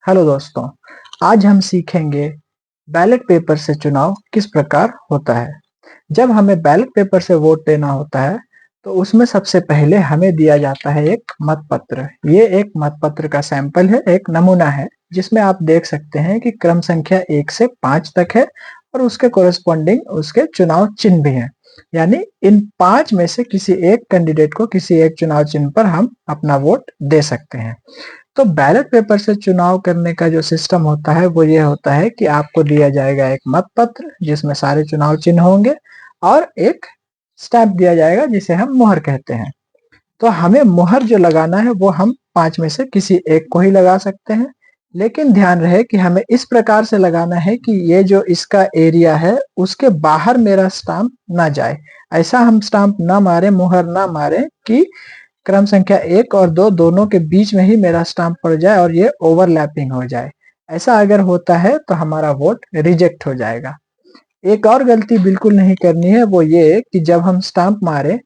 Hello दोस्तों, आज हम सीखेंगे बैलेट पेपर से चुनाव किस प्रकार होता है। जब हमें बैलेट पेपर से वोट देना होता है तो उसमें सबसे पहले हमें दिया जाता है एक मतपत्र। ये एक मतपत्र का सैंपल है, एक नमूना है जिसमें आप देख सकते हैं कि क्रम संख्या 1 से 5 तक है और उसके कोरेस्पॉन्डिंग उसके चुनाव चिन्ह भी हैं। यानी इन 5 में से किसी एक कैंडिडेट को किसी एक चुनाव चिन्ह पर हम अपना वोट दे सकते हैं। तो बैलेट पेपर से चुनाव करने का जो सिस्टम होता है वो ये होता है कि आपको दिया जाएगा एक मतपत्र जिसमें सारे चुनाव चिन्ह होंगे और एक स्टैंप दिया जाएगा जिसे हम मुहर कहते हैं। तो हमें मुहर जो लगाना है वो हम 5 में से किसी एक को ही लगा सकते हैं, लेकिन ध्यान रहे कि हमें इस प्रकार से लगाना है कि ये जो इसका एरिया है उसके बाहर मेरा स्टाम्प ना जाए। ऐसा हम स्टाम्प ना मारे, मुहर ना मारे कि क्रम संख्या 1 और 2 दोनों के बीच में ही मेरा स्टाम्प पड़ जाए और ये ओवरलैपिंग हो जाए। ऐसा अगर होता है तो हमारा वोट रिजेक्ट हो जाएगा। एक और गलती बिल्कुल नहीं करनी है, वो ये कि जब हम स्टाम्प मारे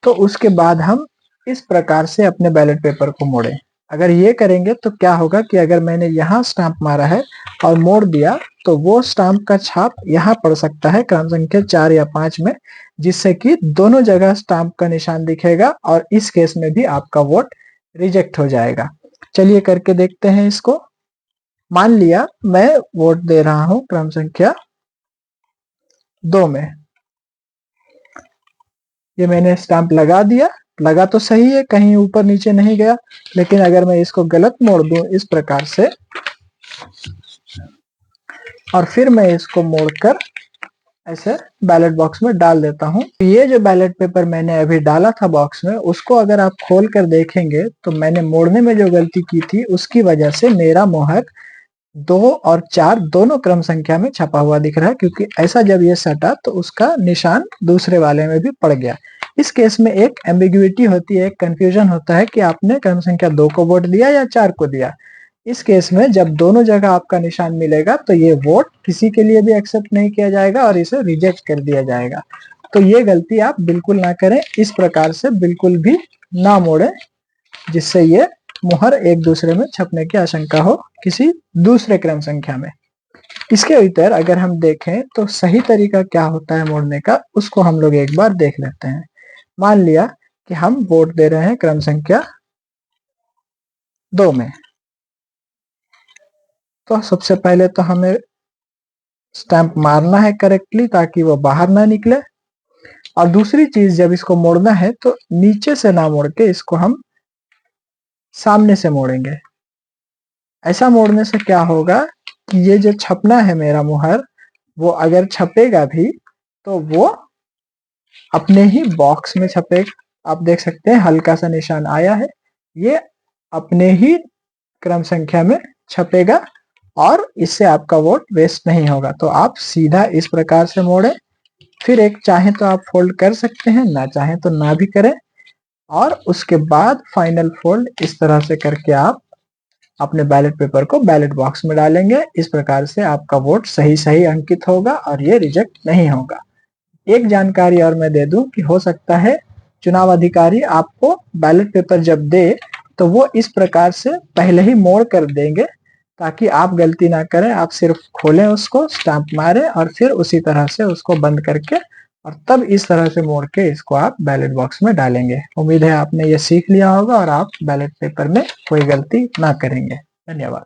तो उसके बाद हम इस प्रकार से अपने बैलेट पेपर को मोड़े। अगर ये करेंगे तो क्या होगा कि अगर मैंने यहाँ स्टाम्प मारा है और मोड़ दिया तो वो स्टाम्प का छाप यहाँ पड़ सकता है क्रम संख्या 4 या 5 में, जिससे कि दोनों जगह स्टाम्प का निशान दिखेगा और इस केस में भी आपका वोट रिजेक्ट हो जाएगा। चलिए करके देखते हैं इसको। मान लिया मैं वोट दे रहा हूं क्रम संख्या 2 में। ये मैंने स्टाम्प लगा दिया, लगा तो सही है, कहीं ऊपर नीचे नहीं गया। लेकिन अगर मैं इसको गलत मोड़ दूं इस प्रकार से और फिर मैं इसको मोड़कर ऐसे बैलेट बॉक्स में डाल देता हूं, ये जो बैलेट पेपर मैंने अभी डाला था बॉक्स में उसको अगर आप खोल कर देखेंगे तो मैंने मोड़ने में जो गलती की थी उसकी वजह से मेरा मोहर 2 और 4 दोनों क्रम संख्या में छपा हुआ दिख रहा है, क्योंकि ऐसा जब ये सटा तो उसका निशान दूसरे वाले में भी पड़ गया। इस केस में एक एम्बिग्युइटी होती है, एक कंफ्यूजन होता है कि आपने क्रम संख्या 2 को वोट दिया या 4 को दिया। इस केस में जब दोनों जगह आपका निशान मिलेगा तो ये वोट किसी के लिए भी एक्सेप्ट नहीं किया जाएगा और इसे रिजेक्ट कर दिया जाएगा। तो ये गलती आप बिल्कुल ना करें, इस प्रकार से बिल्कुल भी ना मोड़े जिससे ये मुहर एक दूसरे में छपने की आशंका हो किसी दूसरे क्रम संख्या में। इसके इतर अगर हम देखें तो सही तरीका क्या होता है मोड़ने का, उसको हम लोग एक बार देख लेते हैं। मान लिया कि हम वोट दे रहे हैं क्रम संख्या 2 में, तो सबसे पहले तो हमें स्टैंप मारना है करेक्टली ताकि वो बाहर ना निकले। और दूसरी चीज, जब इसको मोड़ना है तो नीचे से ना मोड़ के इसको हम सामने से मोड़ेंगे। ऐसा मोड़ने से क्या होगा कि ये जो छपना है मेरा मुहर, वो अगर छपेगा भी तो वो अपने ही बॉक्स में छपेगा। आप देख सकते हैं हल्का सा निशान आया है, ये अपने ही क्रम संख्या में छपेगा और इससे आपका वोट वेस्ट नहीं होगा। तो आप सीधा इस प्रकार से मोड़े, फिर एक चाहे तो आप फोल्ड कर सकते हैं, ना चाहे तो ना भी करें, और उसके बाद फाइनल फोल्ड इस तरह से करके आप अपने बैलेट पेपर को बैलेट बॉक्स में डालेंगे। इस प्रकार से आपका वोट सही सही अंकित होगा और ये रिजेक्ट नहीं होगा। एक जानकारी और मैं दे दूं कि हो सकता है चुनाव अधिकारी आपको बैलेट पेपर जब दे तो वो इस प्रकार से पहले ही मोड़ कर देंगे ताकि आप गलती ना करें। आप सिर्फ खोलें उसको, स्टैंप मारें और फिर उसी तरह से उसको बंद करके और तब इस तरह से मोड़ के इसको आप बैलेट बॉक्स में डालेंगे। उम्मीद है आपने ये सीख लिया होगा और आप बैलेट पेपर में कोई गलती ना करेंगे। धन्यवाद।